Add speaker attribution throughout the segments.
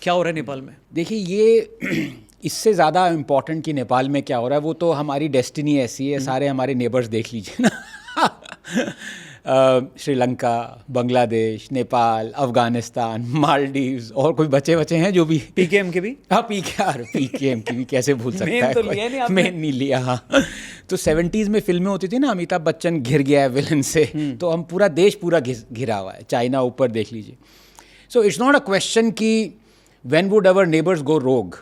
Speaker 1: क्या हो रहा है नेपाल में?
Speaker 2: देखिए ये इससे ज़्यादा इम्पोर्टेंट कि नेपाल में क्या हो रहा है, वो तो हमारी डेस्टिनी ऐसी है, सारे हमारे नेबर्स देख लीजिए ना श्रीलंका, बांग्लादेश, नेपाल, अफगानिस्तान, मालदीव्स और कोई बचे हैं जो भी
Speaker 1: पीकेएम के भी।
Speaker 2: हाँ पीकेएम की भी कैसे भूल सकता
Speaker 1: मेन
Speaker 2: है
Speaker 1: तो लिया नहीं आपने।
Speaker 2: मेन नहीं लिया। हाँ तो 70s में फिल्में होती थी ना, अमिताभ बच्चन घिर गया है विलन से, तो हम पूरा देश पूरा घिरा हुआ है, चाइना ऊपर देख लीजिए। So it's not a question कि व्हेन वुड अवर नेबर्स गो रोग,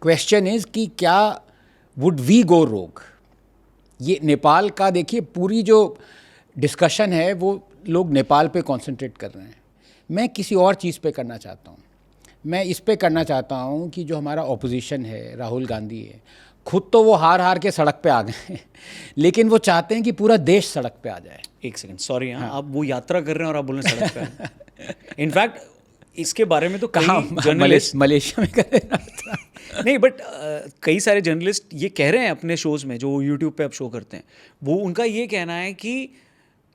Speaker 2: क्वेश्चन इज कि क्या वुड वी गो रोग। ये नेपाल का देखिए पूरी जो डिस्कशन है वो लोग नेपाल पे कंसंट्रेट कर रहे हैं। मैं किसी और चीज़ पे करना चाहता हूँ। मैं इस पे करना चाहता हूँ कि जो हमारा ऑपोजिशन है, राहुल गांधी है, खुद तो वो हार के सड़क पे आ गए हैं लेकिन वो चाहते हैं कि पूरा देश सड़क पे आ जाए।
Speaker 1: एक सेकंड, सॉरी, हाँ आप वो यात्रा कर रहे हैं और आप बोल रहे हैं सड़क पे। इनफैक्ट इसके बारे में तो कई जर्नलिस्ट
Speaker 2: मलेशिया में कर रहे हैं
Speaker 1: नहीं, बट कई सारे जर्नलिस्ट ये कह रहे हैं अपने शोज में जो यूट्यूब पे आप शो करते हैं, वो उनका ये कहना है कि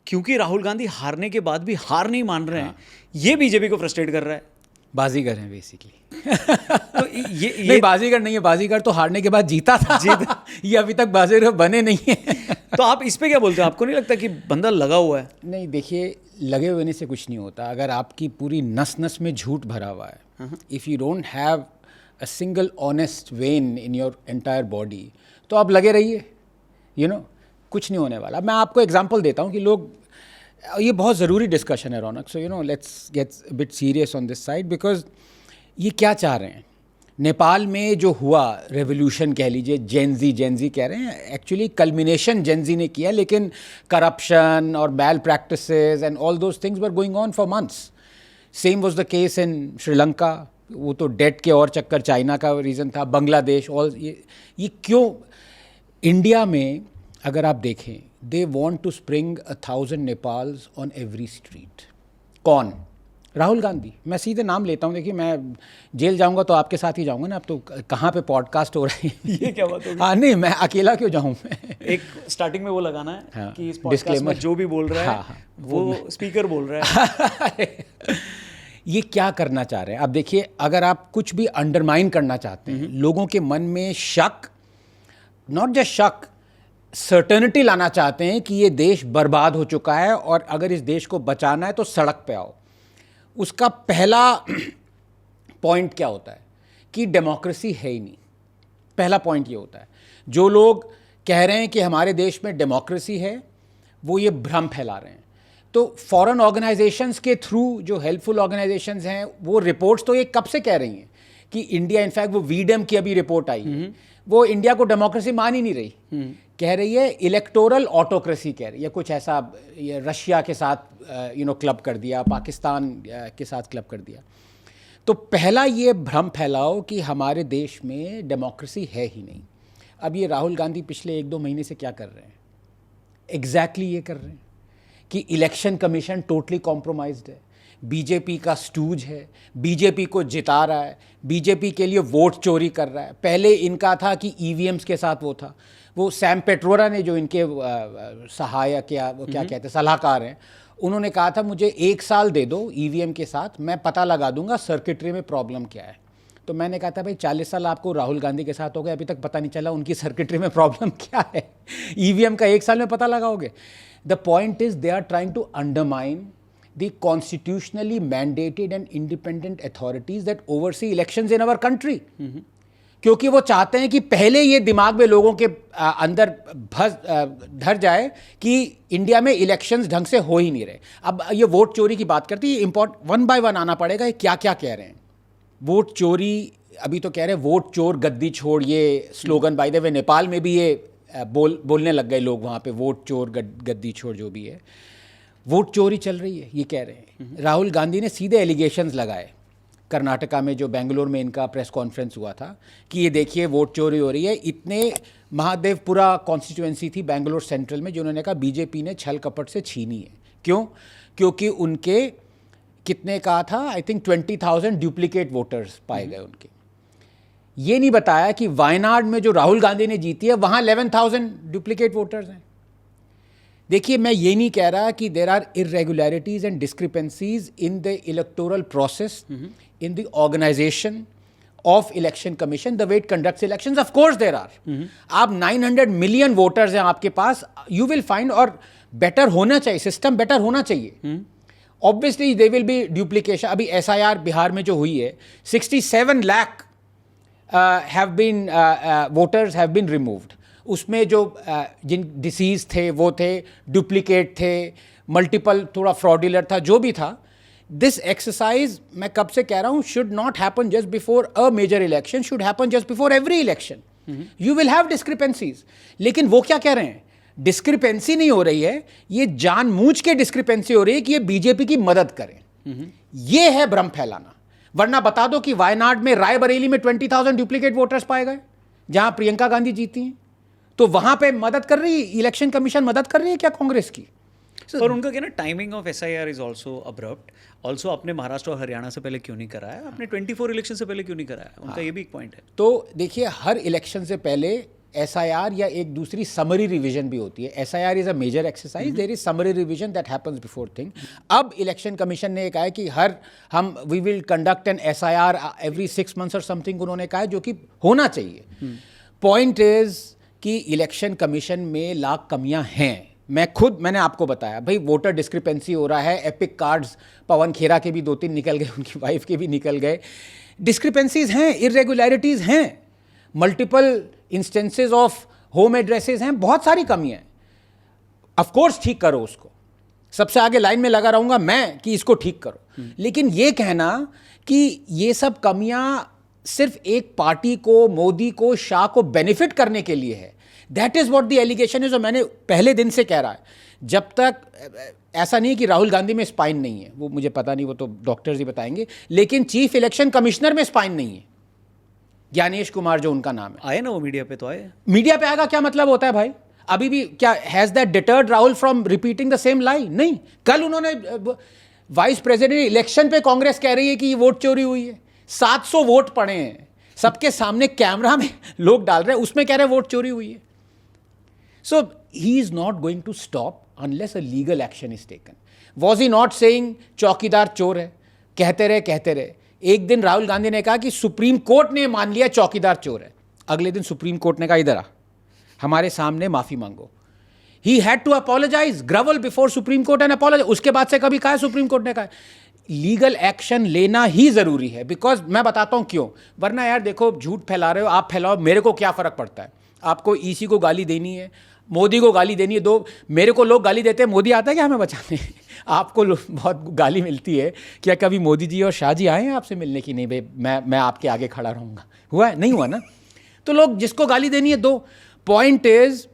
Speaker 1: क्योंकि राहुल गांधी हारने के बाद भी हार नहीं मान रहे हैं, ये बीजेपी को फ्रस्ट्रेट कर रहा है।
Speaker 2: बाजीगर हैं बेसिकली।
Speaker 1: तो ये
Speaker 2: नहीं, बाजीगर नहीं है, बाजीगर तो हारने के बाद जीता था ये अभी तक बाजीगर बने नहीं है
Speaker 1: तो आप इस पे क्या बोलते हैं? आपको नहीं लगता कि बंदा लगा हुआ है?
Speaker 2: नहीं देखिए, लगे हुए से कुछ नहीं होता। अगर आपकी पूरी नस नस में झूठ भरा हुआ है, if you don't have a single honest when in your entire body, तो आप लगे रहिए, यू नो कुछ नहीं होने वाला। मैं आपको एग्जांपल देता हूँ कि लोग, ये बहुत ज़रूरी डिस्कशन है Raunak, so you know let's get a bit serious on this side, because ये क्या चाह रहे हैं। नेपाल में जो हुआ रेवोल्यूशन कह लीजिए, जेनजी कह रहे हैं, एक्चुअली कल्मिनेशन जेनजी ने किया, लेकिन करप्शन और bad practices and all those things were going on for months. Same was the case in Sri Lanka, वो तो डेट के और चक्कर चाइना का रीज़न था, बांग्लादेश, और ये क्यों इंडिया में अगर आप देखें, दे वॉन्ट टू स्प्रिंग 1000 नेपाल्स ऑन एवरी स्ट्रीट। कौन? राहुल गांधी। मैं सीधे नाम लेता हूँ, देखिए मैं जेल जाऊँगा तो आपके साथ ही जाऊँगा ना। अब तो कहाँ पे पॉडकास्ट हो रहे हैं
Speaker 1: ये क्या बात होगी?
Speaker 2: हाँ नहीं, मैं अकेला क्यों जाऊँ
Speaker 1: एक स्टार्टिंग में वो लगाना है
Speaker 2: हाँ,
Speaker 1: कि इस पॉडकास्ट में जो भी बोल रहा है
Speaker 2: हाँ,
Speaker 1: वो स्पीकर बोल रहा है
Speaker 2: ये क्या करना चाह रहे हैं? अब देखिए, अगर आप कुछ भी अंडरमाइन करना चाहते हैं, लोगों के मन में शक, नॉट जस्ट शक, सर्टेनिटी लाना चाहते हैं कि ये देश बर्बाद हो चुका है और अगर इस देश को बचाना है तो सड़क पे आओ। उसका पहला पॉइंट क्या होता है कि डेमोक्रेसी है ही नहीं। पहला पॉइंट ये होता है। जो लोग कह रहे हैं कि हमारे देश में डेमोक्रेसी है, वो ये भ्रम फैला रहे हैं। तो फॉरेन ऑर्गेनाइजेशंस के थ्रू, जो हेल्पफुल ऑर्गेनाइजेशंस हैं, वो रिपोर्ट्स तो ये कब से कह रही हैं कि इंडिया, इनफैक्ट वो वीडम की अभी रिपोर्ट आई है, वो इंडिया को डेमोक्रेसी मान ही नहीं रही, कह रही है इलेक्टोरल ऑटोक्रेसी कह रही है, कुछ ऐसा। ये रशिया के साथ क्लब कर दिया, पाकिस्तान के साथ क्लब कर दिया। तो पहला ये भ्रम फैलाओ कि हमारे देश में डेमोक्रेसी है ही नहीं। अब ये राहुल गांधी पिछले 1-2 महीने से क्या कर रहे हैं? एग्जैक्टली ये कर रहे हैं कि इलेक्शन कमीशन टोटली कॉम्प्रोमाइज्ड है, बीजेपी का स्टूज है, बीजेपी को जिता रहा है, बीजेपी के लिए वोट चोरी कर रहा है। पहले इनका था कि ईवीएम्स के साथ वो था, वो सैम पेट्रोरा ने, जो इनके सहायक या वो क्या कहते हैं, सलाहकार हैं, उन्होंने कहा था मुझे 1 साल दे दो ईवीएम के साथ, मैं पता लगा दूंगा सर्किटरी में प्रॉब्लम क्या है। तो मैंने कहा था भाई 40 साल आपको राहुल गांधी के साथ हो गए, अभी तक पता नहीं चला उनकी सर्किटरी में प्रॉब्लम क्या है। ईवीएम का 1 साल में पता लगाओगे? The point is they are trying to undermine the constitutionally mandated and independent authorities that oversee elections in our country. क्योंकि वो चाहते हैं कि पहले ये दिमाग में लोगों के अंदर धर जाए कि इंडिया में इलेक्शंस ढंग से हो ही नहीं रहे। अब ये वोट चोरी की बात करती है, वन बाय वन आना पड़ेगा, ये क्या क्या कह रहे हैं। वोट चोरी, अभी तो कह रहे हैं वोट चोर गद्दी छोड़, ये slogan by the way Nepal में भी ये बोलने लग गए लोग वहाँ पे, वोट चोर गद्दी छोड़ जो भी है, वोट चोरी चल रही है, ये कह रहे हैं। राहुल गांधी ने सीधे एलिगेशंस लगाए कर्नाटका में, जो बेंगलोर में इनका प्रेस कॉन्फ्रेंस हुआ था, कि ये देखिए वोट चोरी हो रही है। इतने महादेवपुरा कॉन्स्टिट्यूएंसी थी बेंगलोर सेंट्रल में, जिन्होंने कहा बीजेपी ने छल कपट से छीनी है। क्यों? क्योंकि उनके कितने कहा था, आई थिंक 20,000 डुप्लीकेट वोटर्स पाए गए उनके। ये नहीं बताया कि वायनाड में जो राहुल गांधी ने जीती है, वहाँ 11,000 डुप्लीकेट वोटर्स हैं। देखिए, मैं ये नहीं कह रहा कि there are irregularities and discrepancies in the electoral process, in the organisation of election commission, the way it conducts elections, of course there are. आप 900 मिलियन वोटर्स हैं आपके पास, यू विल फाइंड, और बेटर होना चाहिए, सिस्टम बेटर होना चाहिए। Obviously there will be duplication. अभी SIR बिहार में जो हुई है, 67 lakh have been voters have been removed. उसमें जो जिन डिसीज थे वो थे, डुप्लीकेट थे, मल्टीपल थोड़ा फ्रॉडुलेंट था, जो भी था। दिस एक्सरसाइज मैं कब से कह रहा हूं, should not happen just before a major election, should happen just before every election. You will have discrepancies, लेकिन वो क्या कह रहे हैं, डिस्क्रिपेंसी नहीं हो रही है, ये जानबूझ के डिस्क्रिपेंसी हो रही है कि ये बीजेपी की मदद करें। ये है भ्रम फैलाना। वरना बता दो कि वायनाड में, रायबरेली में 20,000 डुप्लीकेट वोटर्स पाए गए, जहां प्रियंका गांधी जीती हैं। तो वहां पे मदद कर रही है इलेक्शन कमीशन, मदद कर रही है क्या कांग्रेस की?
Speaker 1: पर उनका कहना timing of SIR is also abrupt. Also आपने महाराष्ट्र और हरियाणा से पहले क्यों नहीं कराया, आपने 24 इलेक्शन से पहले क्यों नहीं कराया? उनका ये भी एक पॉइंट है।
Speaker 2: तो देखिए, हर इलेक्शन से पहले SIR या एक दूसरी समरी रिवीजन भी होती है। SIR is a major exercise, there is summary revision that happens before thing. अब इलेक्शन कमीशन ने कहा है कि we will conduct an SIR every 6 months और समथिंग, उन्होंने कहा है, जो कि होना चाहिए। पॉइंट इज कि इलेक्शन कमीशन में लाख कमियां हैं। मैंने आपको बताया भाई, वोटर डिस्क्रिपेंसी हो रहा है, एपिक कार्ड्स, पवन खेरा के भी 2-3 निकल गए, उनकी वाइफ के भी निकल गए। डिस्क्रिपेंसीज हैं, इरेगुलरिटीज हैं, multiple instances of home addresses हैं, बहुत सारी कमियां हैं। ऑफ कोर्स ठीक करो उसको, सबसे आगे लाइन में लगा रहूंगा मैं कि इसको ठीक करो। लेकिन ये कहना कि ये सब कमियां सिर्फ एक पार्टी को, मोदी को, शाह को बेनिफिट करने के लिए है, that is what the allegation is. और मैंने पहले दिन से कह रहा है, जब तक ऐसा नहीं कि राहुल गांधी में स्पाइन नहीं है, वो मुझे पता नहीं, वो तो डॉक्टर्स ही बताएंगे, लेकिन चीफ इलेक्शन कमिश्नर में स्पाइन नहीं है, ज्ञानेश कुमार जो उनका नाम है।
Speaker 1: आए ना वो मीडिया पे, तो आए।
Speaker 2: मीडिया पे आएगा क्या मतलब होता है भाई? अभी भी क्या has that deterred Rahul from repeating the same lie? नहीं। कल उन्होंने वाइस प्रेसिडेंट इलेक्शन पे कांग्रेस कह रही है कि ये वोट चोरी हुई है, 700 वोट पड़े हैं, सबके सामने कैमरा में लोग डाल रहे हैं, उसमें कह रहे हैं वोट चोरी हुई है। So he is not going to stop unless a legal action is taken. Was he not saying चौकीदार चोर है? कहते रहे। एक दिन राहुल गांधी ने कहा कि सुप्रीम कोर्ट ने मान लिया चौकीदार चोर है, अगले दिन सुप्रीम कोर्ट ने कहा इधर आ, हमारे सामने माफी मांगो। He had to apologise, grovel before supreme court and apologise. उसके बाद से कभी कहा सुप्रीम कोर्ट ने कहा लीगल एक्शन लेना ही जरूरी है। बिकॉज मैं बताता हूं क्यों, वरना यार देखो, झूठ फैला रहे हो आप, फैलाओ, मेरे को क्या फर्क पड़ता है? आपको EC को गाली देनी है, मोदी को गाली देनी है, दो। मेरे को लोग गाली देते हैं, मोदी आता है क्या हमें बचाने? आपको बहुत गाली मिलती है, क्या कभी मोदी जी और शाह जी आए हैं आपसे मिलने की? नहीं भाई, मैं आपके आगे खड़ा रहूंगा। हुआ है? नहीं हुआ ना। तो लोग जिसको गाली देनी है दो। पॉइंट इज,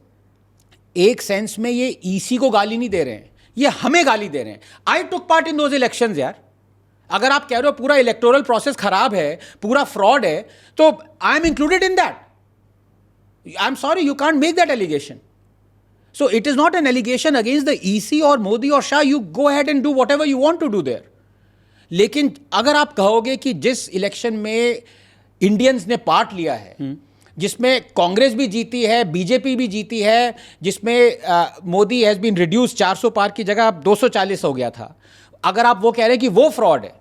Speaker 2: एक सेंस में ये EC को गाली नहीं दे रहे हैं, ये हमें गाली दे रहे हैं। I took part in those elections यार। अगर आप कह रहे हो पूरा इलेक्टोरल प्रोसेस खराब है, पूरा फ्रॉड है, तो I am included in that. I am sorry, you can't make that allegation. So it is not an allegation against the EC or Modi or Shah. You go ahead and do whatever you want to do there. लेकिन अगर आप कहोगे कि जिस election में Indians ने part लिया है, जिसमें कांग्रेस भी जीती है, बीजेपी भी जीती है, जिसमें मोदी हैज बीन रिड्यूस, 400 पार की जगह 240 हो गया था, अगर आप वो कह रहे हैं कि वो फ्रॉड है,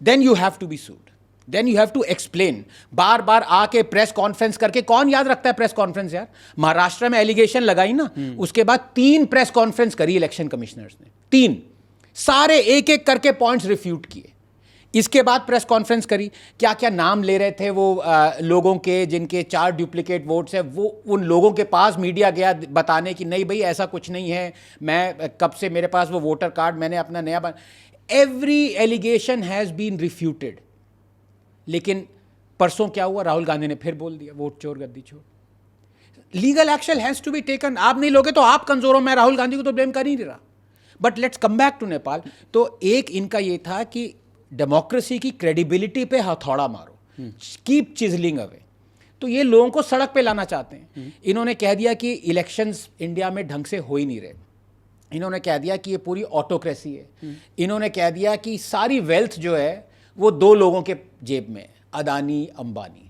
Speaker 2: then you have to be sued, then you have to explain. बार बार आके प्रेस कॉन्फ्रेंस करके, कौन याद रखता है प्रेस कॉन्फ्रेंस यार? महाराष्ट्र में एलिगेशन लगाई ना, उसके बाद 3 प्रेस कॉन्फ्रेंस करी इलेक्शन कमिश्नर्स ने, 3, सारे एक एक करके पॉइंट्स रिफ्यूट किए। इसके बाद प्रेस कॉन्फ्रेंस करी, क्या क्या नाम ले रहे थे वो लोगों के जिनके 4 डुप्लीकेट वोट्स है, वो उन लोगों के पास मीडिया गया बताने कि नहीं भाई ऐसा कुछ नहीं है, मैं कब से मेरे पास वो वोटर कार्ड मैंने अपना नया every allegation has been refuted. लेकिन परसों क्या हुआ? राहुल गांधी ने फिर बोल दिया वोट चोर, गद्दी चोर। Legal action has to be taken. आप नहीं लोगे तो आप कमजोर हो, मैं राहुल गांधी को तो ब्लेम कर ही नहीं रहा। But let's come back to Nepal. तो एक इनका ये था कि डेमोक्रेसी की क्रेडिबिलिटी पे हथौड़ा मारो, कीप चिजलिंग अवे। तो ये लोगों को सड़क पे लाना चाहते हैं। इन्होंने कह दिया कि इलेक्शंस इंडिया में ढंग से हो ही नहीं रहे। इन्होंने कह दिया कि ये पूरी ऑटोक्रेसी है। इन्होंने कह दिया कि सारी वेल्थ जो है वो 2 लोगों के जेब में है, अदानी, अंबानी।